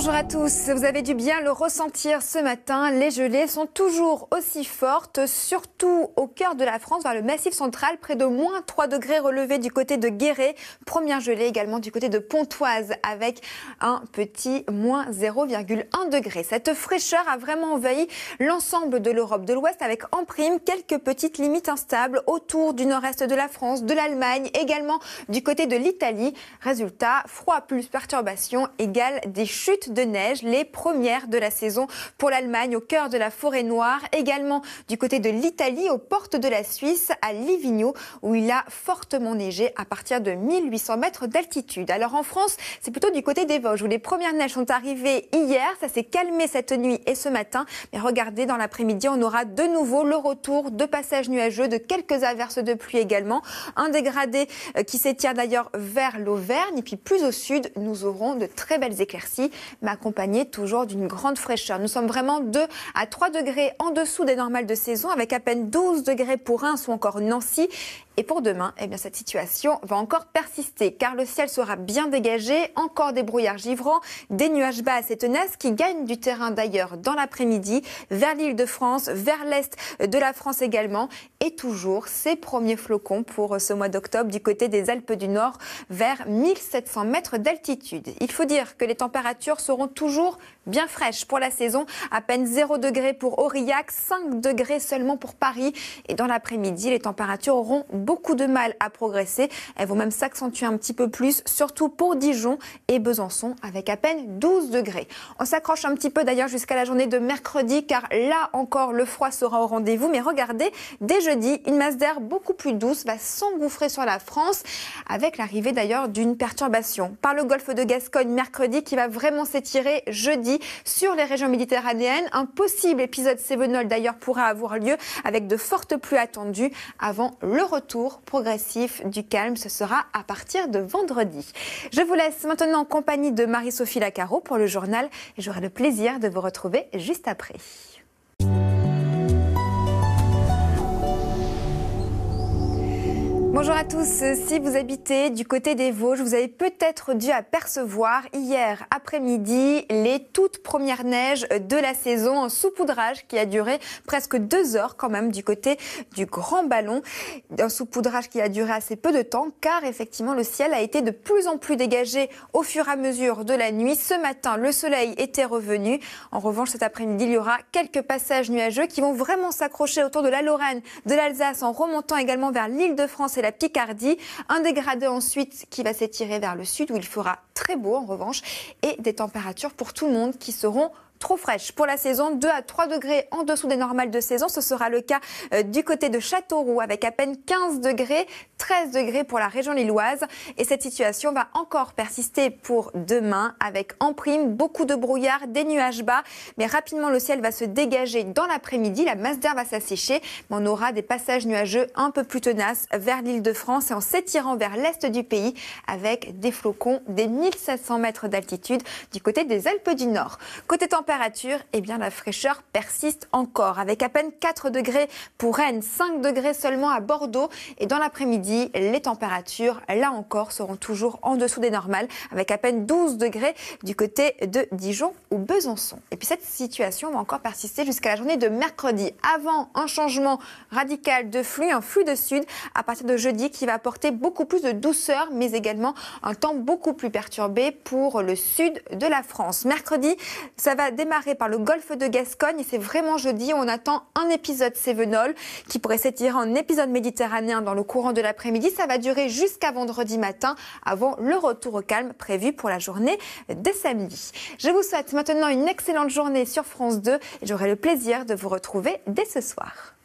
Bonjour à tous, vous avez dû bien le ressentir ce matin, les gelées sont toujours aussi fortes, surtout au cœur de la France, vers le Massif central, près de moins 3 degrés relevés du côté de Guéret, première gelée également du côté de Pontoise avec un petit moins 0,1 degré. Cette fraîcheur a vraiment envahi l'ensemble de l'Europe de l'Ouest avec en prime quelques petites limites instables autour du nord-est de la France, de l'Allemagne, également du côté de l'Italie. Résultat, froid plus perturbation égale des chutes de neige, les premières de la saison pour l'Allemagne au cœur de la forêt noire, également du côté de l'Italie aux portes de la Suisse à Livigno où il a fortement neigé à partir de 1800 mètres d'altitude. Alors en France, c'est plutôt du côté des Vosges où les premières neiges sont arrivées hier, ça s'est calmé cette nuit et ce matin, mais regardez dans l'après-midi on aura de nouveau le retour de passages nuageux, de quelques averses de pluie également, un dégradé qui s'étire d'ailleurs vers l'Auvergne et puis plus au sud nous aurons de très belles éclaircies mais accompagné toujours d'une grande fraîcheur. Nous sommes vraiment 2 à 3 degrés en dessous des normales de saison, avec à peine 12 degrés pour Reims ou encore Nancy. Et pour demain, eh bien, cette situation va encore persister, car le ciel sera bien dégagé, encore des brouillards givrants, des nuages bas assez tenaces qui gagnent du terrain d'ailleurs dans l'après-midi, vers l'Île-de-France, vers l'est de la France également, et toujours ces premiers flocons pour ce mois d'octobre du côté des Alpes du Nord, vers 1700 mètres d'altitude. Il faut dire que les températures seront toujours bien fraîches pour la saison, à peine 0 degré pour Aurillac, 5 degrés seulement pour Paris, et dans l'après-midi, les températures auront beaucoup de mal à progresser. Elles vont même s'accentuer un petit peu plus, surtout pour Dijon et Besançon, avec à peine 12 degrés. On s'accroche un petit peu d'ailleurs jusqu'à la journée de mercredi, car là encore, le froid sera au rendez-vous. Mais regardez, dès jeudi, une masse d'air beaucoup plus douce va s'engouffrer sur la France, avec l'arrivée d'ailleurs d'une perturbation par le golfe de Gascogne mercredi, qui va vraiment s'étirer jeudi sur les régions méditerranéennes. Un possible épisode cévenol d'ailleurs pourra avoir lieu, avec de fortes pluies attendues avant le retour progressif du calme. Ce sera à partir de vendredi. Je vous laisse maintenant en compagnie de Marie-Sophie Lacaro pour le journal et j'aurai le plaisir de vous retrouver juste après. Bonjour à tous, si vous habitez du côté des Vosges, vous avez peut-être dû apercevoir hier après-midi les toutes premières neiges de la saison, un saupoudrage qui a duré presque 2 heures quand même du côté du Grand Ballon. Un saupoudrage qui a duré assez peu de temps car effectivement le ciel a été de plus en plus dégagé au fur et à mesure de la nuit. Ce matin, le soleil était revenu. En revanche, cet après-midi, il y aura quelques passages nuageux qui vont vraiment s'accrocher autour de la Lorraine, de l'Alsace, en remontant également vers l'Île-de-France et la Picardie. Un dégradé ensuite qui va s'étirer vers le sud où il fera très beau en revanche et des températures pour tout le monde qui seront trop fraîche pour la saison, 2 à 3 degrés en dessous des normales de saison. Ce sera le cas du côté de Châteauroux avec à peine 15 degrés, 13 degrés pour la région lilloise. Et cette situation va encore persister pour demain avec en prime beaucoup de brouillard, des nuages bas. Mais rapidement, le ciel va se dégager dans l'après-midi. La masse d'air va s'assécher. Mais on aura des passages nuageux un peu plus tenaces vers l'Île-de-France et en s'étirant vers l'est du pays avec des flocons des 1700 mètres d'altitude du côté des Alpes du Nord. Côté température, eh bien la fraîcheur persiste encore avec à peine 4 degrés pour Rennes, 5 degrés seulement à Bordeaux et dans l'après-midi, les températures là encore seront toujours en dessous des normales avec à peine 12 degrés du côté de Dijon ou Besançon. Et puis cette situation va encore persister jusqu'à la journée de mercredi avant un changement radical de flux, un flux de sud à partir de jeudi qui va apporter beaucoup plus de douceur mais également un temps beaucoup plus perturbé pour le sud de la France. Mercredi, ça va démarrer par le golfe de Gascogne et c'est vraiment jeudi où on attend un épisode cévenol qui pourrait s'étirer en épisode méditerranéen dans le courant de l'après-midi. Ça va durer jusqu'à vendredi matin avant le retour au calme prévu pour la journée de samedi. Je vous souhaite maintenant une excellente journée sur France 2 et j'aurai le plaisir de vous retrouver dès ce soir.